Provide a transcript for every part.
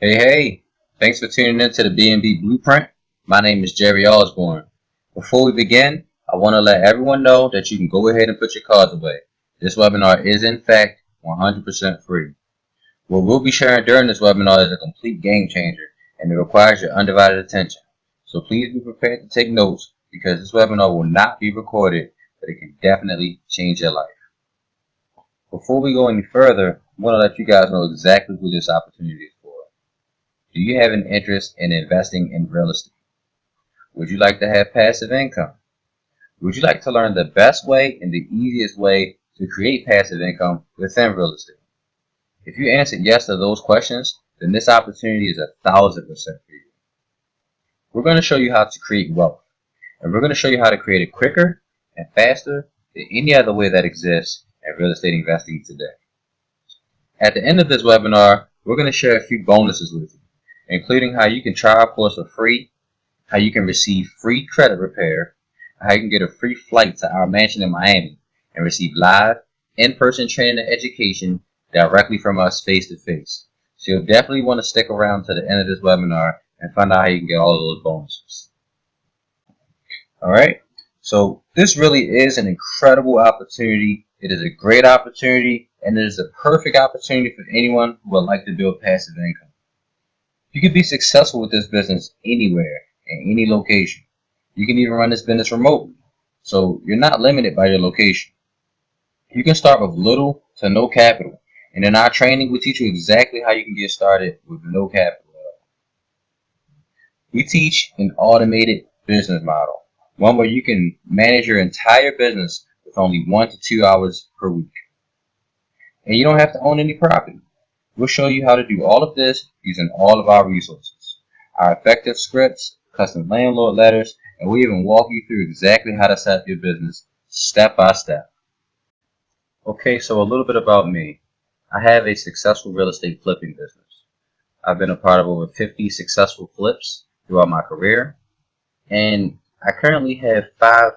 Hey, thanks for tuning in to the B&B Blueprint. My name is Jerry Osborne. Before we begin, I want to let everyone know that you can go ahead and put your cards away. This webinar is in fact 100% free. What we'll be sharing during this webinar is a complete game changer and it requires your undivided attention. So please be prepared to take notes because this webinar will not be recorded, but it can definitely change your life. Before we go any further, I want to let you guys know exactly who this opportunity is for. Do you have an interest in investing in real estate? Would you like to have passive income? Would you like to learn the best way and the easiest way to create passive income within real estate? If you answered yes to those questions, then this opportunity is 1,000% for you. We're going to show you how to create wealth, and we're going to show you how to create it quicker and faster than any other way that exists in real estate investing today. At the end of this webinar, we're going to share a few bonuses with you, including how you can try our course for free, how you can receive free credit repair, how you can get a free flight to our mansion in Miami and receive live, in-person training and education directly from us face-to-face. So you'll definitely want to stick around to the end of this webinar and find out how you can get all of those bonuses. Alright, so this really is an incredible opportunity. It is a great opportunity, and it is a perfect opportunity for anyone who would like to build passive income. You can be successful with this business anywhere, in any location. You can even run this business remotely, so you're not limited by your location. You can start with little to no capital, and in our training, we teach you exactly how you can get started with no capital at all. We teach an automated business model, one where you can manage your entire business with only 1 to 2 hours per week. And you don't have to own any property. We'll show you how to do all of this using all of our resources, our effective scripts, custom landlord letters, and we even walk you through exactly how to set up your business step by step. Okay, so a little bit about me. I have a successful real estate flipping business. I've been a part of over 50 successful flips throughout my career, and I currently have 5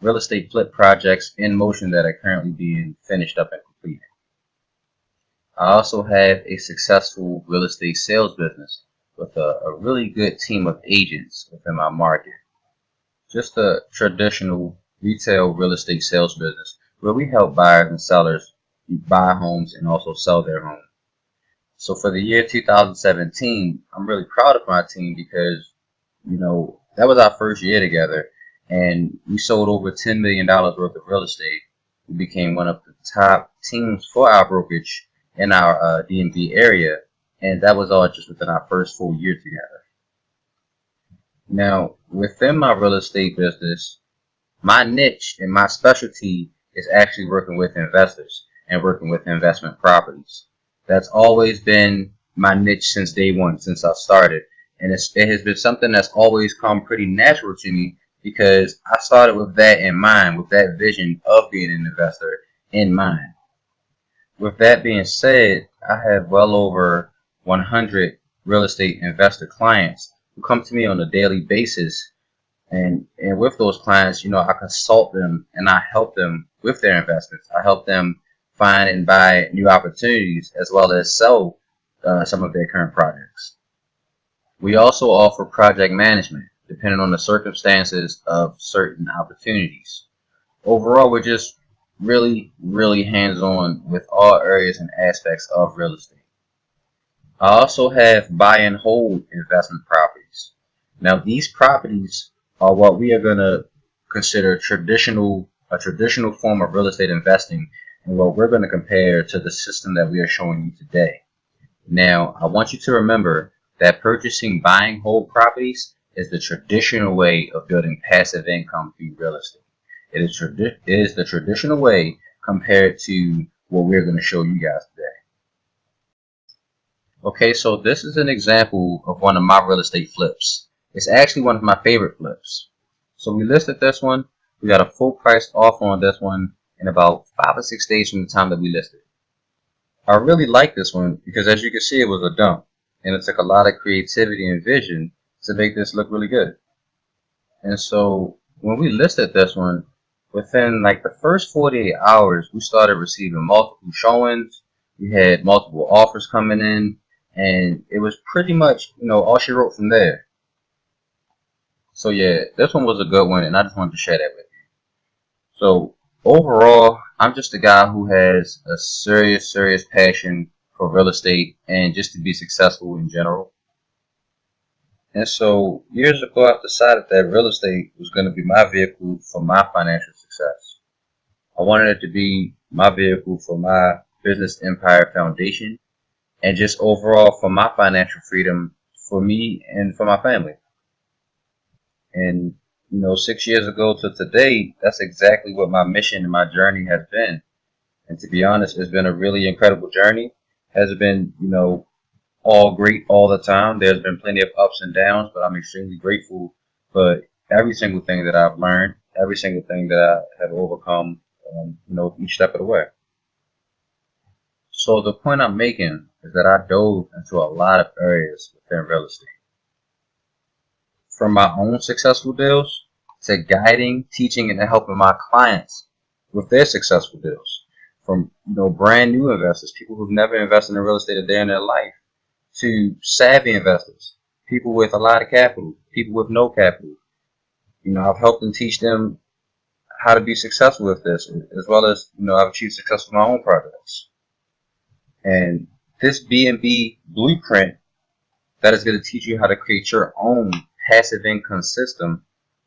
real estate flip projects in motion that are currently being finished up and completed. I also have a successful real estate sales business with a really good team of agents within my market. Just a traditional retail real estate sales business where we help buyers and sellers buy homes and also sell their home. So for the year 2017, I'm really proud of my team because, that was our first year together and we sold over $10 million worth of real estate. We became one of the top teams for our brokerage in our DMV area, and that was all just within our first full year together. Now, within my real estate business, my niche and my specialty is actually working with investors and working with investment properties. That's always been my niche since day one, since I started, and it has been something that's always come pretty natural to me because I started with that in mind, with that vision of being an investor in mind. With that being said, I have well over 100 real estate investor clients who come to me on a daily basis. And with those clients, I consult them and I help them with their investments. I help them find and buy new opportunities as well as sell some of their current projects. We also offer project management depending on the circumstances of certain opportunities. Overall, we're just really hands-on with all areas and aspects of real estate. I also have buy and hold investment properties. Now these properties are what we are going to consider a traditional form of real estate investing and what we're going to compare to the system that we are showing you today. Now I want you to remember that purchasing buy and hold properties is the traditional way of building passive income through real estate. It is the traditional way compared to what we're going to show you guys today. Okay, so this is an example of one of my real estate flips. It's actually one of my favorite flips. So we listed this one. We got a full price offer on this one in about 5 or 6 days from the time that we listed. I really like this one because as you can see, it was a dump. And it took a lot of creativity and vision to make this look really good. And so when we listed this one, within like the first 48 hours, we started receiving multiple showings. We had multiple offers coming in. and it was pretty much, all she wrote from there. So yeah, this one was a good one, and I just wanted to share that with you. So overall, I'm just a guy who has a serious passion for real estate and just to be successful in general. And so years ago, I decided that real estate was going to be my vehicle for my financial success. I wanted it to be my vehicle for my business empire foundation and just overall for my financial freedom for me and for my family. And 6 years ago to today, that's exactly what my mission and my journey has been. And to be honest, it's been a really incredible journey. Has been, all great all the time. There's been plenty of ups and downs, but I'm extremely grateful for every single thing that I've learned, every single thing that I have overcome, each step of the way. So the point I'm making is that I dove into a lot of areas within real estate. From my own successful deals to guiding, teaching, and helping my clients with their successful deals. From brand new investors, people who've never invested in real estate a day in their life, to savvy investors, people with a lot of capital, people with no capital. I've helped them teach them how to be successful with this, as well as I've achieved success with my own projects. And this B&B blueprint that is going to teach you how to create your own passive income system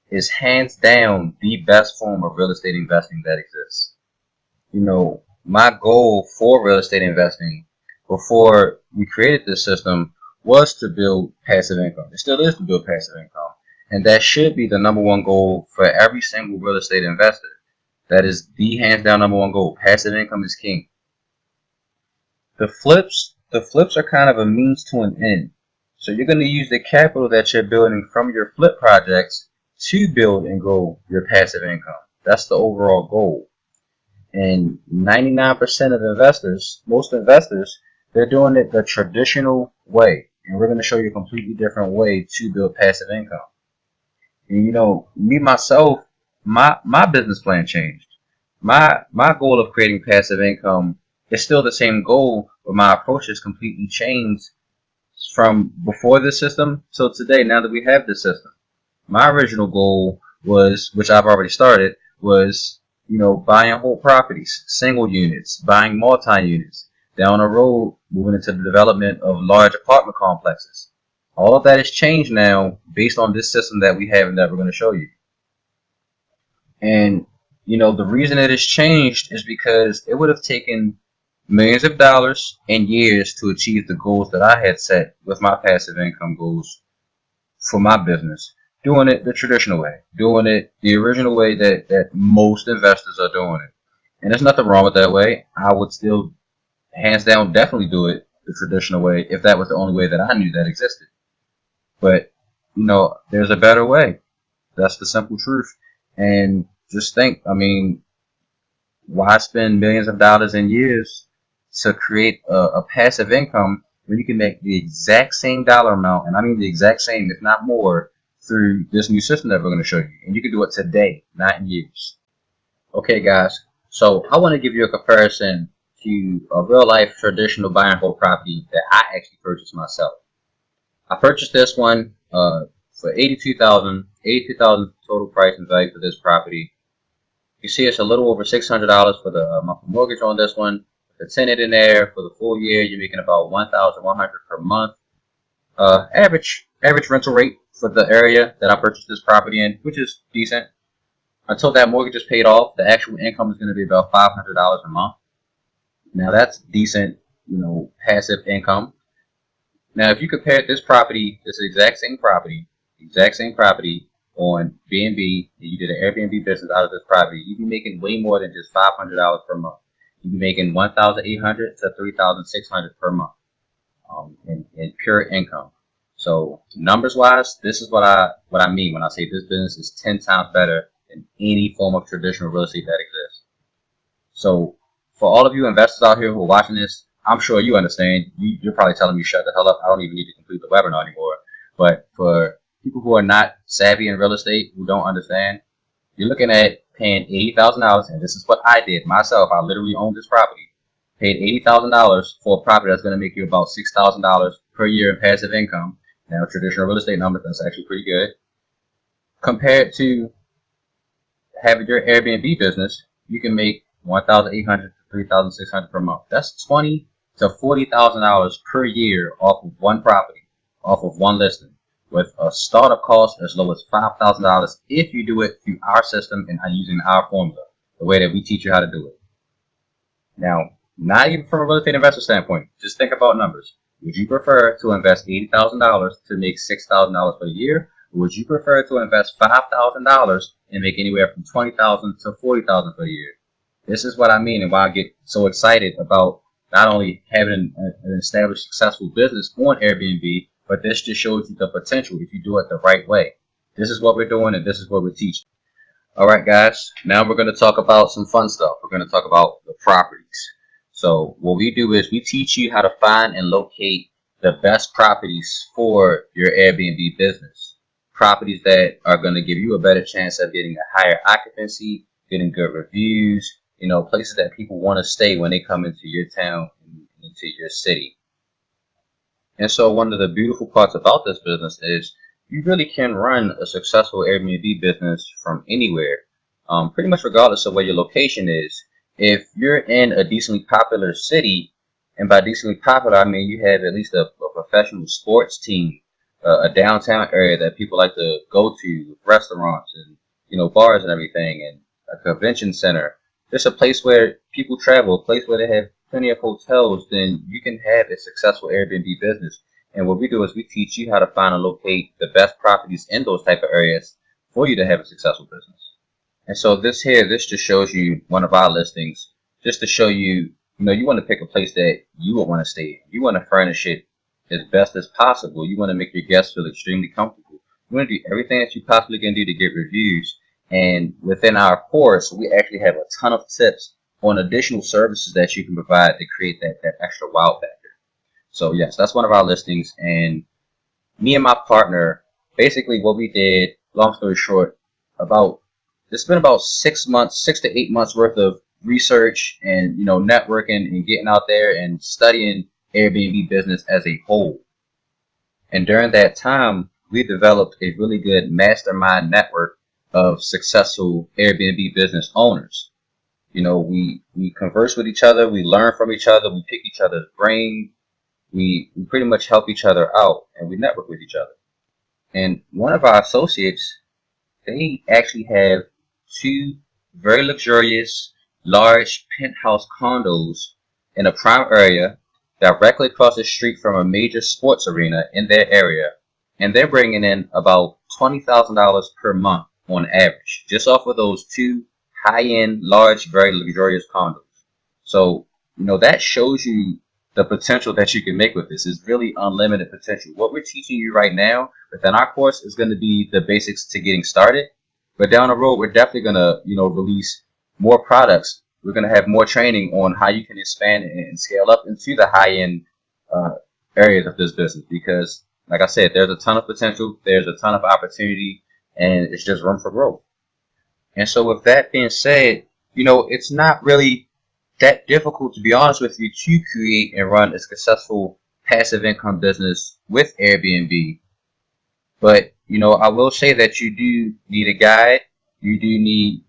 is hands down the best form of real estate investing that exists. My goal for real estate investing before we created this system was to build passive income. It still is to build passive income. And that should be the number one goal for every single real estate investor. That is the hands down number one goal. Passive income is king. The flips are kind of a means to an end. So you're going to use the capital that you're building from your flip projects to build and grow your passive income. That's the overall goal. And 99% of investors, most investors, they're doing it the traditional way. And we're going to show you a completely different way to build passive income. And me myself, my business plan changed. My goal of creating passive income is still the same goal, but my approach has completely changed from before this system till today, now that we have this system. My original goal was, which I've already started, was buying whole properties, single units, buying multi-units, down the road, moving into the development of large apartment complexes. All of that has changed now based on this system that we have and that we're going to show you. And, the reason it has changed is because it would have taken millions of dollars and years to achieve the goals that I had set with my passive income goals for my business. Doing it the traditional way, doing it the original way that most investors are doing it. And there's nothing wrong with that way. I would still, hands down, definitely do it the traditional way if that was the only way that I knew that existed. But, there's a better way. That's the simple truth. And just think, why spend millions of dollars and years to create a passive income when you can make the exact same dollar amount, and I mean the exact same, if not more, through this new system that we're going to show you. And you can do it today, not in years. Okay, guys. So I want to give you a comparison to a real life traditional buy and hold property that I actually purchased myself. I purchased this one for $82,000 total price and value for this property. You see it's a little over $600 for the monthly mortgage on this one. The tenant in there for the full year, you're making about $1,100 per month. Average rental rate for the area that I purchased this property in, which is decent. Until that mortgage is paid off, the actual income is going to be about $500 a month. Now that's decent, passive income. Now if you compare this property, this exact same property on B&B, and you did an Airbnb business out of this property, you'd be making way more than just $500 per month. You'd be making $1,800 to $3,600 per month in pure income. So numbers wise, this is what I mean when I say this business is 10 times better than any form of traditional real estate that exists. So for all of you investors out here who are watching this, I'm sure you understand. You're probably telling me shut the hell up. I don't even need to complete the webinar anymore. But for people who are not savvy in real estate, who don't understand, you're looking at paying $80,000, and this is what I did myself. I literally owned this property. paid $80,000 for a property that's going to make you about $6,000 per year in passive income. Now, traditional real estate numbers, that's actually pretty good. Compared to having your Airbnb business, you can make $1,800 to $3,600 per month. That's $20,000 to $40,000 per year off of one property, off of one listing, with a startup cost as low as $5,000 if you do it through our system and using our formula, the way that we teach you how to do it. Now, not even from a real estate investor standpoint, just think about numbers. Would you prefer to invest $80,000 to make $6,000 for the year? Or would you prefer to invest $5,000 and make anywhere from $20,000 to $40,000 per year? This is what I mean and why I get so excited about not only having an established successful business on Airbnb, but this just shows you the potential if you do it the right way. This is what we're doing and this is what we're teaching. Alright guys, now we're going to talk about some fun stuff. We're going to talk about the properties. So what we do is we teach you how to find and locate the best properties for your Airbnb business. Properties that are going to give you a better chance of getting a higher occupancy, getting good reviews, you know, places that people want to stay when they come into your town, into your city. And so one of the beautiful parts about this business is you really can run a successful Airbnb business from anywhere, pretty much regardless of where your location is. If you're in a decently popular city, and by decently popular, I mean you have at least a professional sports team, a downtown area that people like to go to, restaurants and, you know, bars and everything, and a convention center, just a place where people travel, a place where they have plenty of hotels, then you can have a successful Airbnb business. And what we do is we teach you how to find and locate the best properties in those type of areas for you to have a successful business. And so this just shows you one of our listings, just to show you, you know, you want to pick a place that you would want to stay in. You want to furnish it as best as possible. You want to make your guests feel extremely comfortable. You want to do everything that you possibly can do to get reviews. And within our course, we actually have a ton of tips on additional services that you can provide to create that extra wow factor. So yes, that's one of our listings. And me and my partner, basically what we did, long story short, it's been about 6 to 8 months worth of research and, you know, networking and getting out there and studying Airbnb business as a whole. And during that time, we developed a really good mastermind network of successful Airbnb business owners. You know, we converse with each other, we learn from each other, we pick each other's brain, we pretty much help each other out, and we network with each other. And one of our associates, they actually have 2 very luxurious, large penthouse condos in a prime area directly across the street from a major sports arena in their area. And they're bringing in about $20,000 per month on average, just off of those 2 high-end, large, very luxurious condos. So, you know, that shows you the potential that you can make with this. Is really unlimited potential. What we're teaching you right now within our course is going to be the basics to getting started. But down the road, we're definitely going to, you know, release more products. We're going to have more training on how you can expand and scale up into the high-end areas of this business. Because, like I said, there's a ton of potential, there's a ton of opportunity, and it's just room for growth. And so with that being said, you know, it's not really that difficult, to be honest with you, to create and run a successful passive income business with Airbnb. But, you know, I will say that you do need a guide, you do need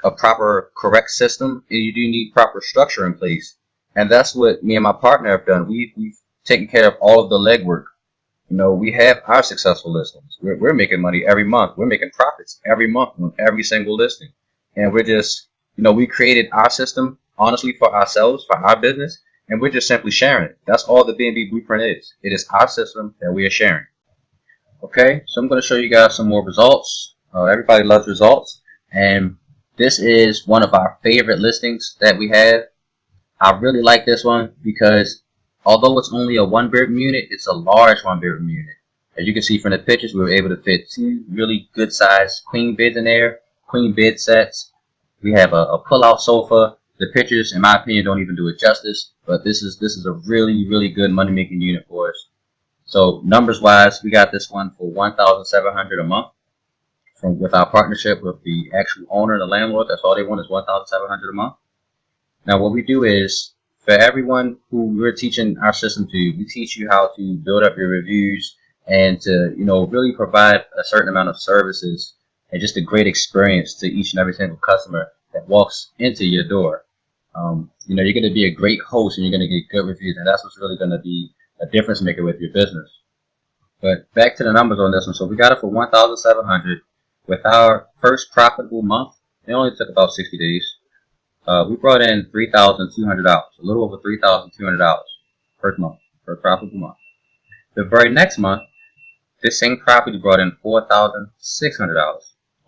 a proper, correct system, and you do need proper structure in place. And that's what me and my partner have done. We've taken care of all of the legwork. You know, we have our successful listings. We're making money every month. We're making profits every month on every single listing. And we're just, you know, we created our system, honestly, for ourselves, for our business, and we're just simply sharing it. That's all the B&B Blueprint is. It is our system that we are sharing. Okay, so I'm going to show you guys some more results. Everybody loves results, and this is one of our favorite listings that we have. I really like this one because although it's only a 1-bedroom unit, it's a large 1-bedroom unit. As you can see from the pictures, we were able to fit 2 really good sized queen beds in there, queen bed sets. We have a pull-out sofa. The pictures, in my opinion, don't even do it justice, but this is a really, really good money-making unit for us. So numbers-wise, we got this one for $1,700 a month with our partnership with the actual owner and the landlord. That's all they want is $1,700 a month. Now what we do is For everyone who we're teaching our system to, we teach you how to build up your reviews and to, really provide a certain amount of services and just a great experience to each and every single customer that walks into your door. You're going to be a great host and you're going to get good reviews, and that's what's really going to be a difference maker with your business. But back to the numbers on this one. So we got it for $1,700 with our first profitable month. It only took about 60 days. We brought in $3,200, a little over $3,200 per month, per profitable month. The very next month, this same property brought in $4,600,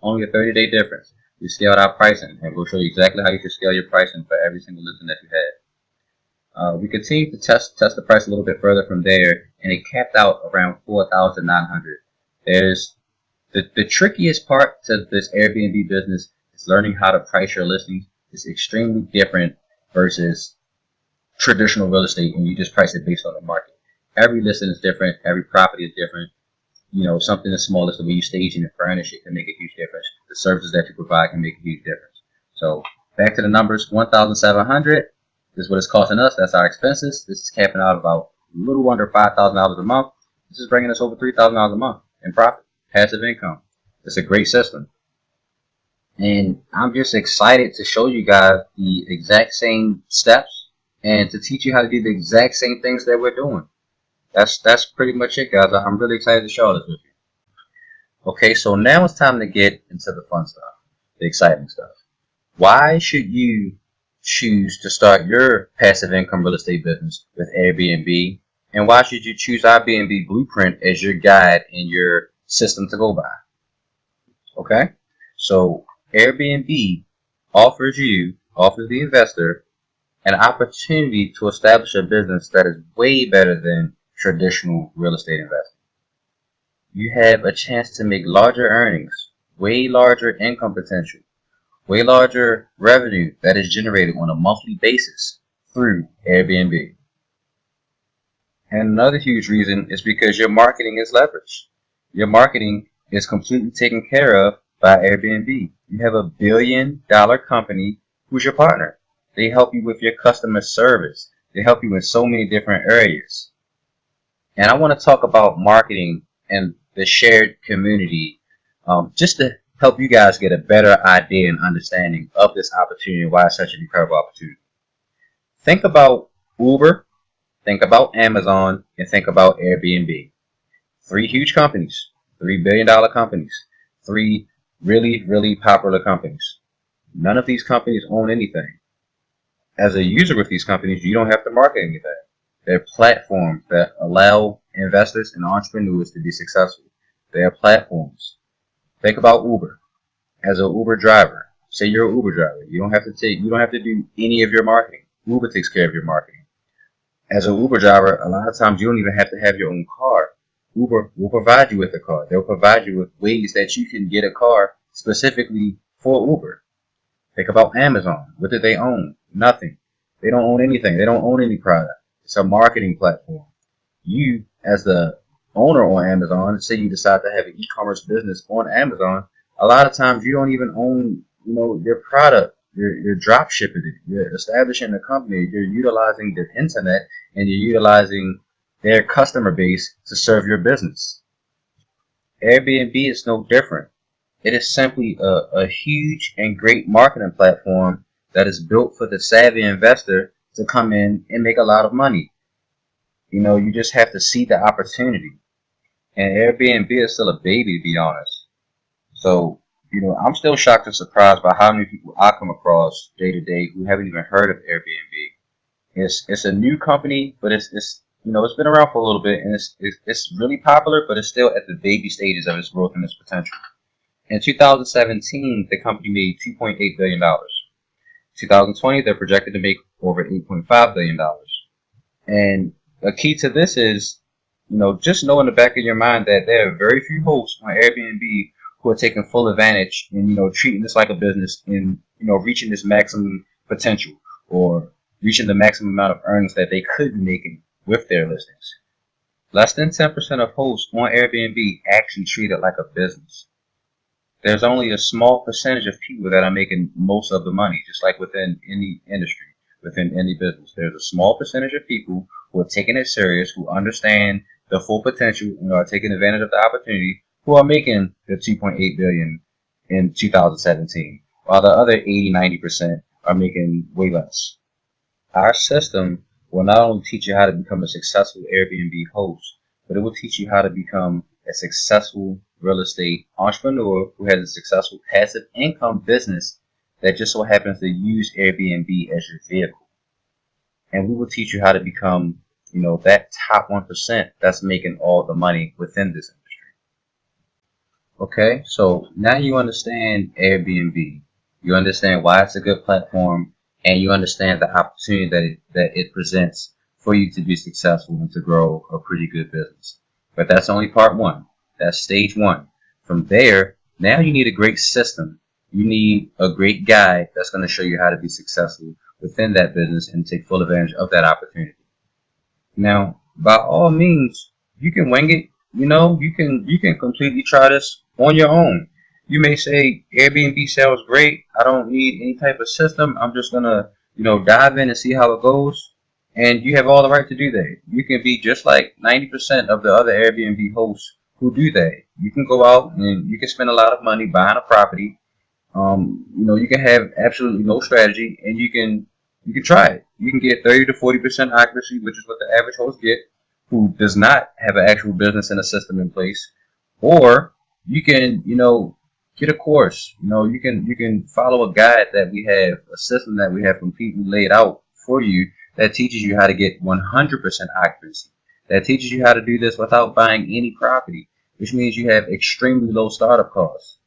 only a 30-day difference. We scaled our pricing, and we'll show you exactly how you should scale your pricing for every single listing that you had. We continued to test the price a little bit further from there, and it capped out around $4,900. There's the trickiest part to this Airbnb business is learning how to price your listings. It's extremely different versus traditional real estate, and you just price it based on the market. Every listing is different. Every property is different. Something as small as the way you stage and furnish it can make a huge difference. The services that you provide can make a huge difference. So back to the numbers, $1,700 is what it's costing us. That's our expenses. This is capping out about a little under $5,000 a month. This is bringing us over $3,000 a month in profit, passive income. It's a great system. And I'm just excited to show you guys the exact same steps and to teach you how to do the exact same things that we're doing. That's pretty much it, guys. I'm really excited to share this with you. Okay, so now it's time to get into the fun stuff, the exciting stuff. Why should you choose to start your passive income real estate business with Airbnb? And why should you choose our Airbnb Blueprint as your guide and your system to go by? Okay, so Airbnb offers the investor an opportunity to establish a business that is way better than traditional real estate investing. You have a chance to make larger earnings, way larger income potential, way larger revenue that is generated on a monthly basis through Airbnb. And another huge reason is because your marketing is leveraged. Your marketing is completely taken care of by Airbnb. You have $1 billion company who's your partner. They help you with your customer service. They help you in so many different areas. And I want to talk about marketing and the shared community just to help you guys get a better idea and understanding of this opportunity and why it's such an incredible opportunity. Think about Uber, think about Amazon, and think about Airbnb. 3 huge companies, $3 billion companies, 3 really, really popular companies. None of these companies own anything. As a user with these companies, you don't have to market anything. They're platforms that allow investors and entrepreneurs to be successful. They are platforms. Think about Uber. As an Uber driver, say you're an Uber driver, you don't have to do any of your marketing. Uber takes care of your marketing. As an Uber driver, a lot of times you don't even have to have your own car. Uber will provide you with a car. They'll provide you with ways that you can get a car specifically for Uber. Think about Amazon. What do they own? Nothing. They don't own anything. They don't own any product. It's a marketing platform. You, as the owner on Amazon, say you decide to have an e-commerce business on Amazon, a lot of times you don't even own, your product. You're drop shipping it. You're establishing a company. You're utilizing the internet and you're utilizing their customer base to serve your business. Airbnb is no different. It is simply a huge and great marketing platform that is built for the savvy investor to come in and make a lot of money. You just have to see the opportunity. And Airbnb is still a baby, to be honest. So, I'm still shocked and surprised by how many people I come across day to day who haven't even heard of Airbnb. It's a new company, but it's been around for a little bit, and it's really popular, but it's still at the baby stages of its growth and its potential. In 2017, the company made $2.8 billion. 2020, they're projected to make over $8.5 billion. And a key to this is, just know in the back of your mind that there are very few hosts on Airbnb who are taking full advantage and, treating this like a business and, reaching this maximum potential or reaching the maximum amount of earnings that they could be making with their listings. Less than 10% of hosts on Airbnb actually treat it like a business. There's only a small percentage of people that are making most of the money, just like within any industry. within any business. There's a small percentage of people who are taking it serious, who understand the full potential and are taking advantage of the opportunity, who are making the $2.8 billion in 2017, while the other 80–90% are making way less. Our system will not only teach you how to become a successful Airbnb host, but it will teach you how to become a successful real estate entrepreneur who has a successful passive income business that just so happens to use Airbnb as your vehicle. And we will teach you how to become, that top 1% that's making all the money within this industry. Okay, so now you understand Airbnb. You understand why it's a good platform, and you understand the opportunity that it presents for you to be successful and to grow a pretty good business. But that's only part one. That's stage one. From there, now you need a great system. You need a great guide that's going to show you how to be successful within that business and take full advantage of that opportunity. Now, by all means, you can wing it. You can completely try this on your own. You may say Airbnb sounds great. I don't need any type of system. I'm just gonna, dive in and see how it goes. And you have all the right to do that. You can be just like 90% of the other Airbnb hosts who do that. You can go out and you can spend a lot of money buying a property. You can have absolutely no strategy, and you can try it. You can get 30 to 40% accuracy, which is what the average host get, who does not have an actual business and a system in place. Or you can, get a course. You can follow a guide that we have, a system that we have completely laid out for you that teaches you how to get 100% accuracy. That teaches you how to do this without buying any property, which means you have extremely low startup costs.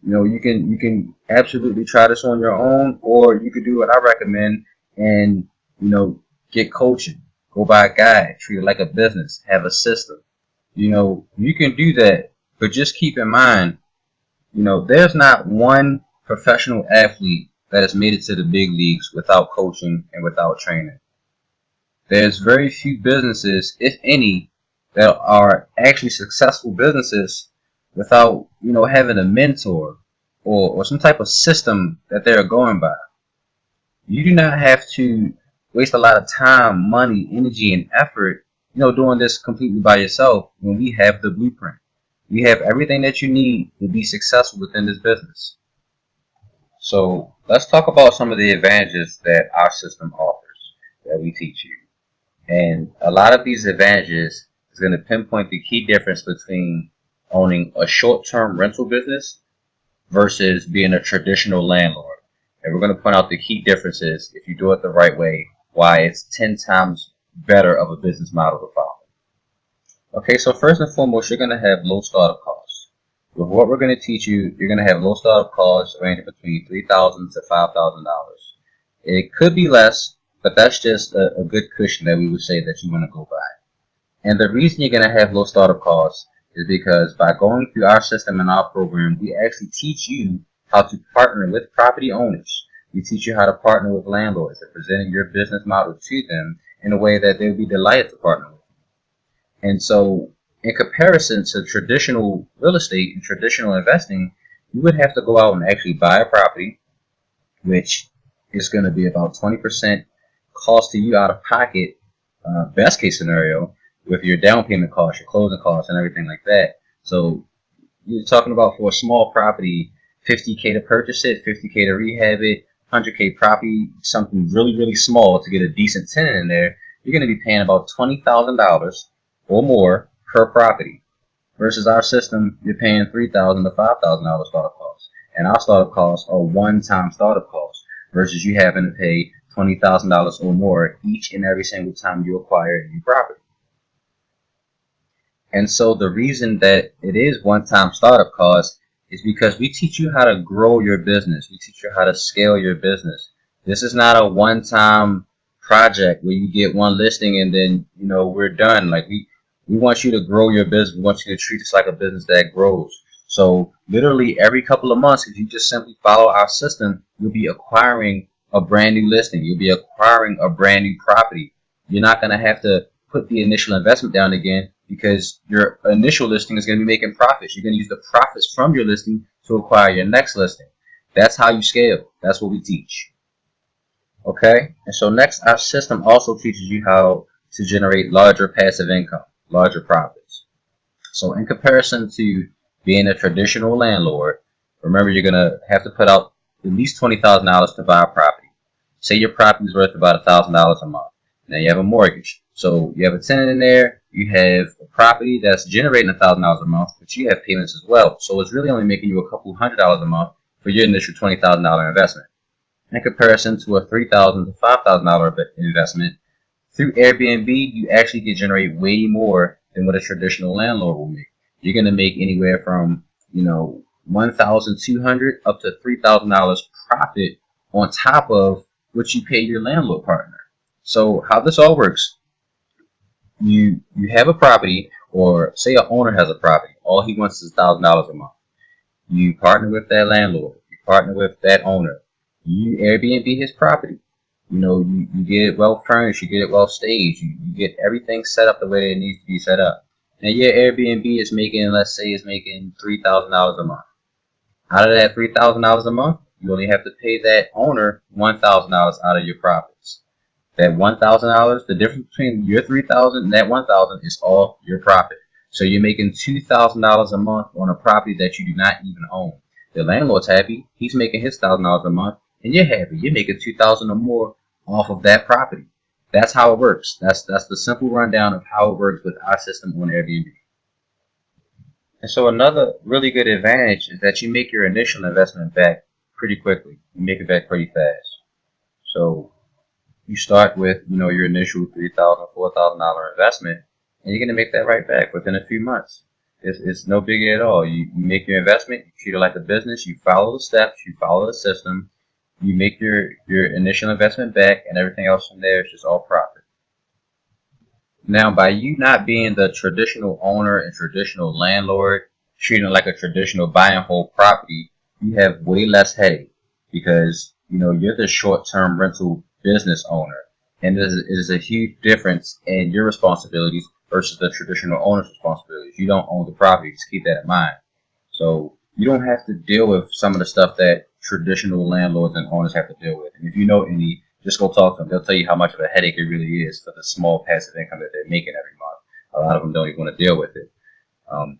You can absolutely try this on your own, or you could do what I recommend and, get coaching. Go buy a guide, treat it like a business, have a system. You can do that, but just keep in mind, there's not one professional athlete that has made it to the big leagues without coaching and without training. There's very few businesses, if any, that are actually successful businesses without, having a mentor or some type of system that they're going by. You do not have to waste a lot of time, money, energy, and effort, doing this completely by yourself when we have the blueprint. We have everything that you need to be successful within this business. So let's talk about some of the advantages that our system offers that we teach you. And a lot of these advantages is going to pinpoint the key difference between owning a short-term rental business versus being a traditional landlord. And we're going to point out the key differences if you do it the right way, why it's 10 times better of a business model to follow. Okay, so first and foremost, you're going to have low startup costs. With what we're going to teach you, you're going to have low startup costs ranging between $3,000 to $5,000. It could be less, but that's just a good cushion that we would say that you want to go by. And the reason you're going to have low startup costs is because by going through our system and our program, we actually teach you how to partner with property owners. We teach you how to partner with landlords and presenting your business model to them in a way that they would be delighted to partner with. And so in comparison to traditional real estate and traditional investing, you would have to go out and actually buy a property, which is going to be about 20% cost to you out of pocket, best case scenario, with your down payment costs, your closing costs, and everything like that. So you're talking about, for a small property, $50K to purchase it, $50K to rehab it, $100K property, something really, really small to get a decent tenant in there. You're going to be paying about $20,000 or more per property. Versus our system, you're paying $3,000 to $5,000 startup costs. And our startup costs are one-time startup costs, versus you having to pay $20,000 or more each and every single time you acquire a new property. And so the reason that it is one-time startup costs is because we teach you how to grow your business. We teach you how to scale your business. This is not a one-time project where you get one listing and then, we're done. Like we want you to grow your business. We want you to treat this like a business that grows. So literally every couple of months, if you just simply follow our system, you'll be acquiring a brand new listing. You'll be acquiring a brand new property. You're not going to have to put the initial investment down again, because your initial listing is going to be making profits. You're going to use the profits from your listing to acquire your next listing. That's how you scale. That's what we teach. Okay, and so next, our system also teaches you how to generate larger passive income, larger profits. So in comparison to being a traditional landlord, remember you're gonna have to put out at least $20,000 to buy a property. Say your property is worth about $1,000 a month. Now you have a mortgage. So you have a tenant in there, you have a property that's generating $1,000 a month, but you have payments as well. So it's really only making you a couple $100 a month for your initial $20,000 investment. In comparison to a $3,000 to $5,000 investment, through Airbnb, you actually can generate way more than what a traditional landlord will make. You're going to make anywhere from, $1,200 up to $3,000 profit on top of what you pay your landlord partner. So how this all works, you have a property, or say an owner has a property. All he wants is $1,000 a month. You partner with that landlord. You partner with that owner. You Airbnb his property. You get it well furnished, you get it well staged, you get everything set up the way it needs to be set up. And your Airbnb is making, let's say, is making $3,000 a month. Out of that $3,000 a month, you only have to pay that owner $1,000 out of your profits. That $1,000, the difference between your $3,000 and that $1,000 is all your profit. So you're making $2,000 a month on a property that you do not even own. The landlord's happy; he's making his $1,000 a month, and you're happy; you're making $2,000 or more off of that property. That's how it works. That's the simple rundown of how it works with our system on Airbnb. And so another really good advantage is that you make your initial investment back pretty quickly. You make it back pretty fast. So you start with your initial $3,000, $4,000 investment, and you're gonna make that right back within a few months. It's no biggie at all. You make your investment, you treat it like a business, you follow the steps, you follow the system, you make your initial investment back, and everything else from there is just all profit. Now, by you not being the traditional owner and traditional landlord, treating it like a traditional buy and hold property, you have way less headache because you're the short-term rental business owner, and there is a huge difference in your responsibilities versus the traditional owner's responsibilities. You don't own the property, just keep that in mind. So you don't have to deal with some of the stuff that traditional landlords and owners have to deal with. And if you know any, just go talk to them. They'll tell you how much of a headache it really is for the small passive income that they're making every month. A lot of them don't even want to deal with it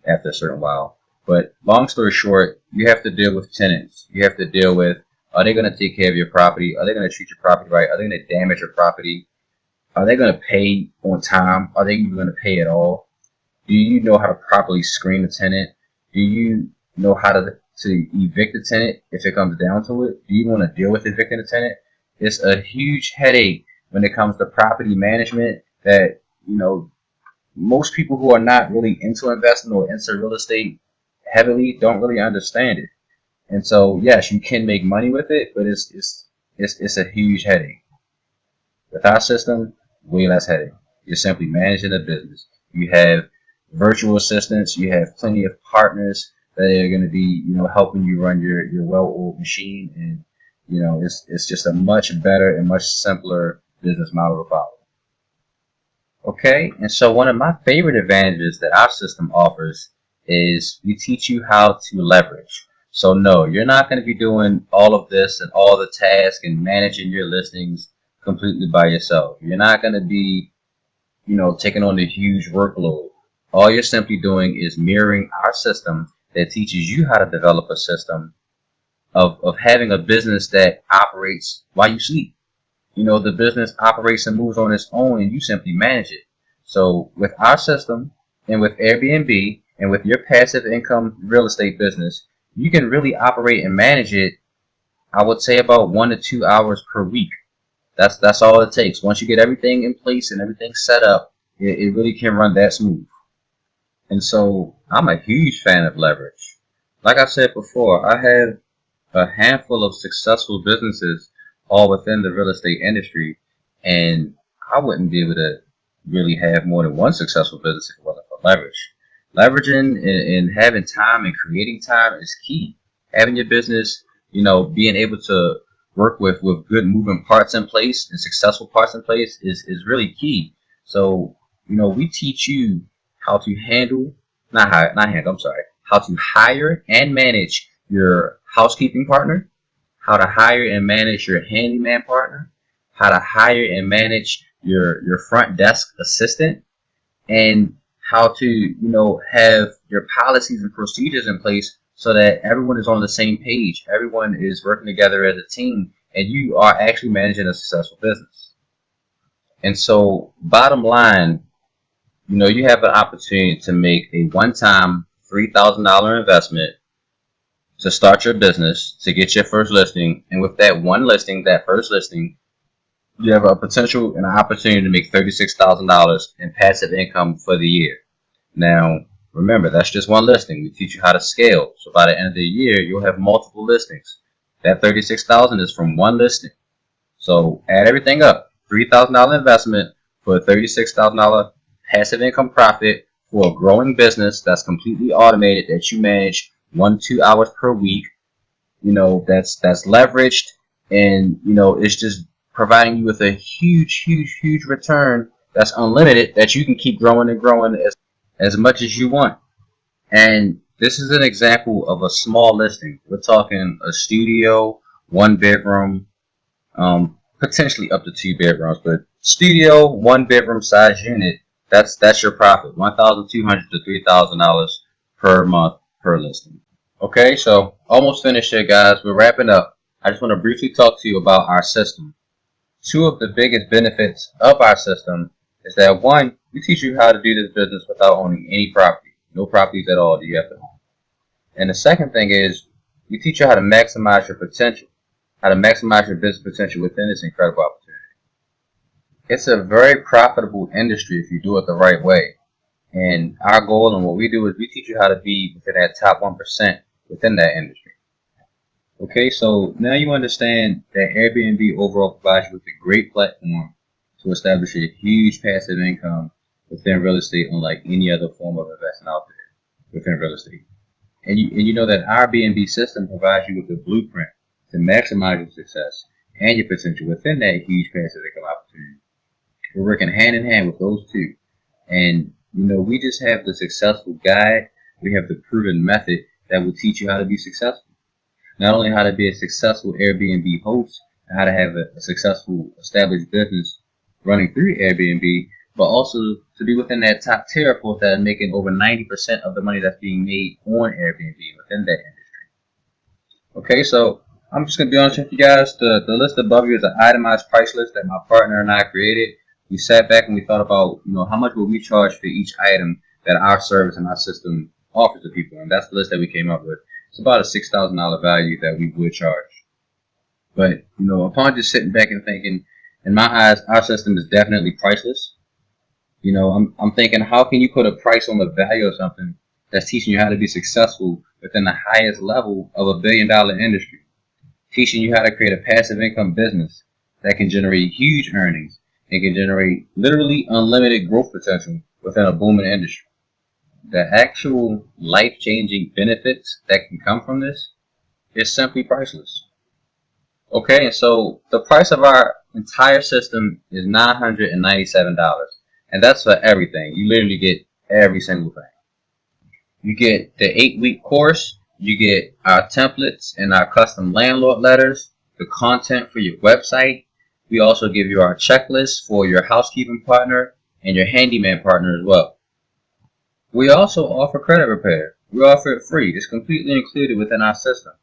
after a certain while. But long story short, you have to deal with tenants. You have to deal with, are they going to take care of your property? Are they going to treat your property right? Are they going to damage your property? Are they going to pay on time? Are they even going to pay at all? Do you know how to properly screen the tenant? Do you know how to evict the tenant if it comes down to it? Do you want to deal with evicting the tenant? It's a huge headache when it comes to property management that, most people who are not really into investing or into real estate heavily don't really understand it. And so, yes, you can make money with it, but it's a huge headache. With our system, way less headache. You're simply managing a business. You have virtual assistants. You have plenty of partners that are going to be, helping you run your well-oiled machine. And, it's just a much better and much simpler business model to follow. Okay, and so one of my favorite advantages that our system offers is we teach you how to leverage. So no, you're not going to be doing all of this and all the tasks and managing your listings completely by yourself. You're not going to be, taking on a huge workload. All you're simply doing is mirroring our system that teaches you how to develop a system of having a business that operates while you sleep. The business operates and moves on its own, and you simply manage it. So with our system and with Airbnb and with your passive income real estate business, you can really operate and manage it, I would say, about 1 to 2 hours per week. That's all it takes. Once you get everything in place and everything set up, it really can run that smooth. And so I'm a huge fan of leverage. Like I said before, I have a handful of successful businesses all within the real estate industry, and I wouldn't be able to really have more than one successful business if it wasn't for leverage. Leveraging and having time and creating time is key. Having your business, being able to work with good moving parts in place and successful parts in place is really key. So, we teach you how to how to hire and manage your housekeeping partner, how to hire and manage your handyman partner, how to hire and manage your front desk assistant, and how to have your policies and procedures in place so that everyone is on the same page, everyone is working together as a team, and you are actually managing a successful business. And so bottom line, you have an opportunity to make a one-time $3,000 investment to start your business, to get your first listing, and with that one listing, that first listing, you have a potential and an opportunity to make $36,000 in passive income for the year. Now, remember, that's just one listing. We teach you how to scale. So by the end of the year, you'll have multiple listings. That $36,000 is from one listing. So add everything up. $3,000 investment for a $36,000 passive income profit for a growing business that's completely automated, that you manage 1-2 hours per week. That's leveraged, and it's just providing you with a huge return that's unlimited, that you can keep growing and growing as much as you want. And this is an example of a small listing. We're talking a studio, 1 bedroom, potentially up to 2 bedrooms, but studio, 1 bedroom size unit. That's your profit, $1,200 to $3,000 per month per listing. Okay, so almost finished here, guys. We're wrapping up. I just want to briefly talk to you about our system. 2 of the biggest benefits of our system is that, 1, we teach you how to do this business without owning any property. No properties at all do you have to own. And the second thing is, we teach you how to maximize your potential, how to maximize your business potential within this incredible opportunity. It's a very profitable industry if you do it the right way. And our goal and what we do is we teach you how to be within that top 1% within that industry. Okay, so now you understand that Airbnb overall provides you with a great platform to establish a huge passive income within real estate, unlike any other form of investment out there within real estate. And you know that our Airbnb system provides you with a blueprint to maximize your success and your potential within that huge passive income opportunity. We're working hand in hand with those 2. And we just have the successful guide. We have the proven method that will teach you how to be successful. Not only how to be a successful Airbnb host, and how to have a successful established business running through Airbnb, but also to be within that top tier of folks that are making over 90% of the money that's being made on Airbnb within that industry. Okay, so I'm just going to be honest with you guys. The list above you is an itemized price list that my partner and I created. We sat back and we thought about, how much will we charge for each item that our service and our system offers to people, and that's the list that we came up with. It's about a $6,000 value that we would charge. But upon just sitting back and thinking, in my eyes, our system is definitely priceless. I'm thinking, how can you put a price on the value of something that's teaching you how to be successful within the highest level of $1 billion industry, teaching you how to create a passive income business that can generate huge earnings and can generate literally unlimited growth potential within a booming industry. The actual life-changing benefits that can come from this is simply priceless. Okay, and so the price of our entire system is $997, and that's for everything. You literally get every single thing. You get the 8-week course, you get our templates and our custom landlord letters, the content for your website. We also give you our checklist for your housekeeping partner and your handyman partner as well. We also offer credit repair. We offer it free. It's completely included within our system.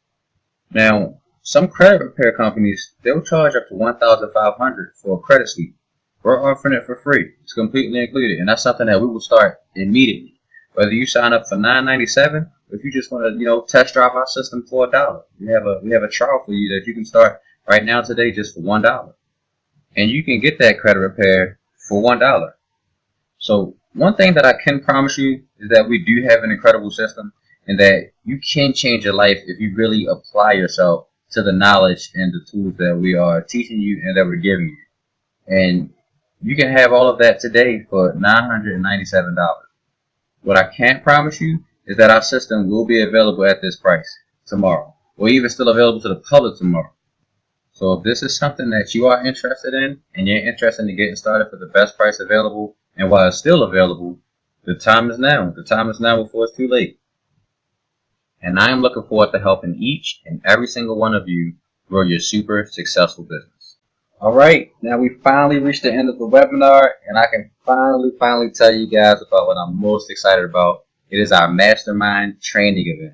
Now, some credit repair companies, they'll charge up to $1,500 for a credit suite. We're offering it for free. It's completely included, and that's something that we will start immediately. Whether you sign up for $997, or if you just want to, test drive our system for $1, we have a trial for you that you can start right now today just for $1, and you can get that credit repair for $1. So one thing that I can promise you is that we do have an incredible system, and that you can change your life if you really apply yourself to the knowledge and the tools that we are teaching you and that we're giving you. And you can have all of that today for $997. What I can't promise you is that our system will be available at this price tomorrow, or even still available to the public tomorrow. So if this is something that you are interested in, and you're interested in getting started for the best price available, and while it's still available, the time is now. The time is now before it's too late. And I am looking forward to helping each and every single one of you grow your super successful business. Alright, now we finally reached the end of the webinar, and I can finally tell you guys about what I'm most excited about. It is our mastermind training event.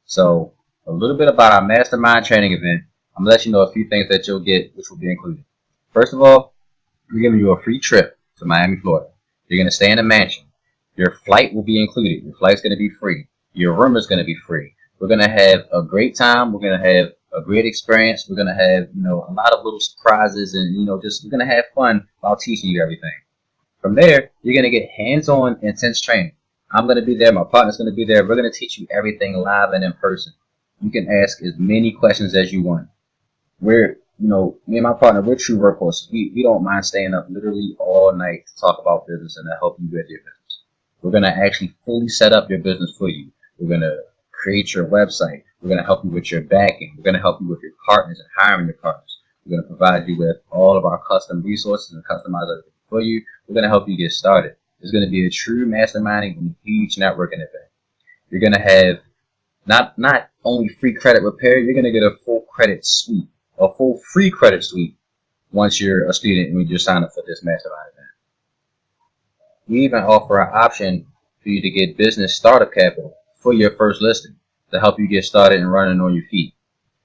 So, a little bit about our mastermind training event. I'm going to let you know a few things that you'll get, which will be included. First of all, we're giving you a free trip to Miami, Florida. You're going to stay in a mansion. Your flight will be included. Your flight's going to be free. Your room is going to be free. We're going to have a great time. We're going to have a great experience. We're going to have, a lot of little surprises, and, just we're going to have fun while teaching you everything. From there, you're going to get hands-on intense training. I'm going to be there. My partner's going to be there. We're going to teach you everything live and in person. You can ask as many questions as you want. Me and my partner, we're true workhorses. We don't mind staying up literally all night to talk about business and to help you with your business. We're going to actually fully set up your business for you. We're going to create your website. We're going to help you with your backing. We're going to help you with your partners and hiring your partners. We're going to provide you with all of our custom resources and customize everything for you. We're going to help you get started. It's going to be a true masterminding and huge networking event. You're going to have not only free credit repair, you're going to get a full credit suite, a full free credit suite once you're a student and you sign up for this mastermind event. We even offer an option for you to get business startup capital for your first listing to help you get started and running on your feet.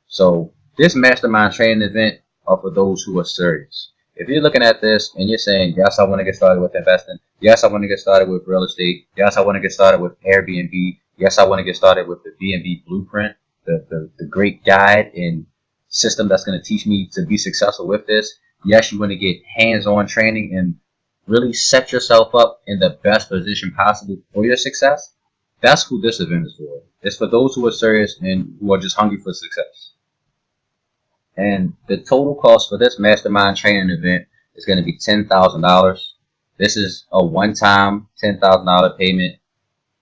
So this mastermind training event are for those who are serious. If you're looking at this and you're saying, yes, I want to get started with investing. Yes, I want to get started with real estate. Yes, I want to get started with Airbnb. Yes, I want to get started with the B&B Blueprint, the great guide and system that's going to teach me to be successful with this. Yes, you want to get hands-on training and really set yourself up in the best position possible for your success. That's who this event is for. It's for those who are serious and who are just hungry for success. And the total cost for this mastermind training event is going to be $10,000. This is a one-time $10,000 payment.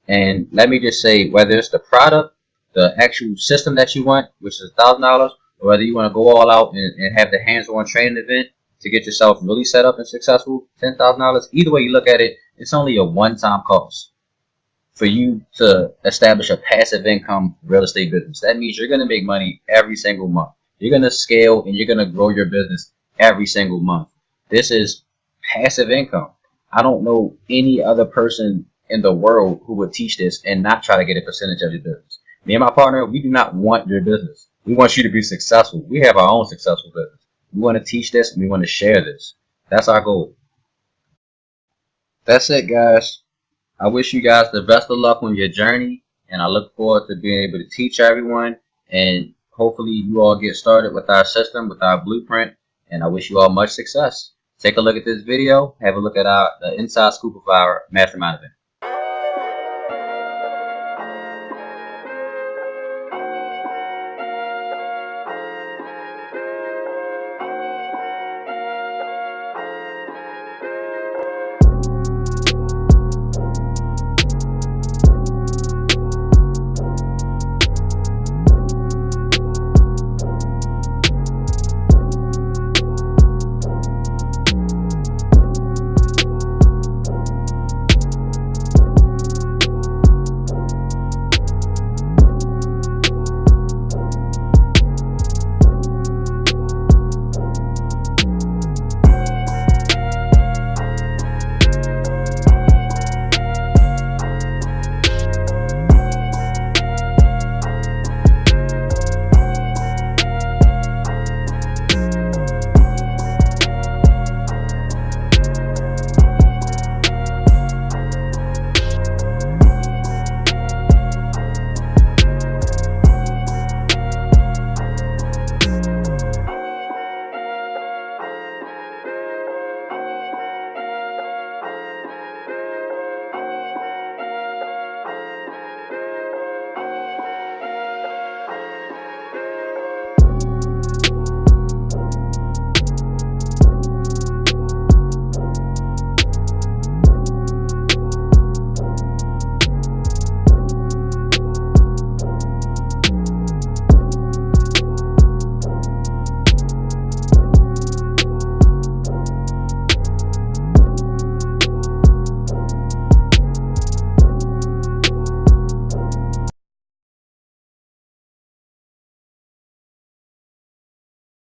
And let me just say, whether it's the product, the actual system that you want, which is $1,000, or whether you want to go all out and have the hands-on training event to get yourself really set up and successful, $10,000, either way you look at it, it's only a one-time cost for you to establish a passive income real estate business. That means you're going to make money every single month. You're going to scale and you're going to grow your business every single month. This is passive income. I don't know any other person in the world who would teach this and not try to get a percentage of your business. Me and my partner, we do not want your business. We want you to be successful. We have our own successful business. We want to teach this and we want to share this. That's our goal. That's it, guys. I wish you guys the best of luck on your journey, and I look forward to being able to teach everyone, and hopefully you all get started with our system, with our blueprint, and I wish you all much success. Take a look at this video. Have a look at the inside scoop of our mastermind event.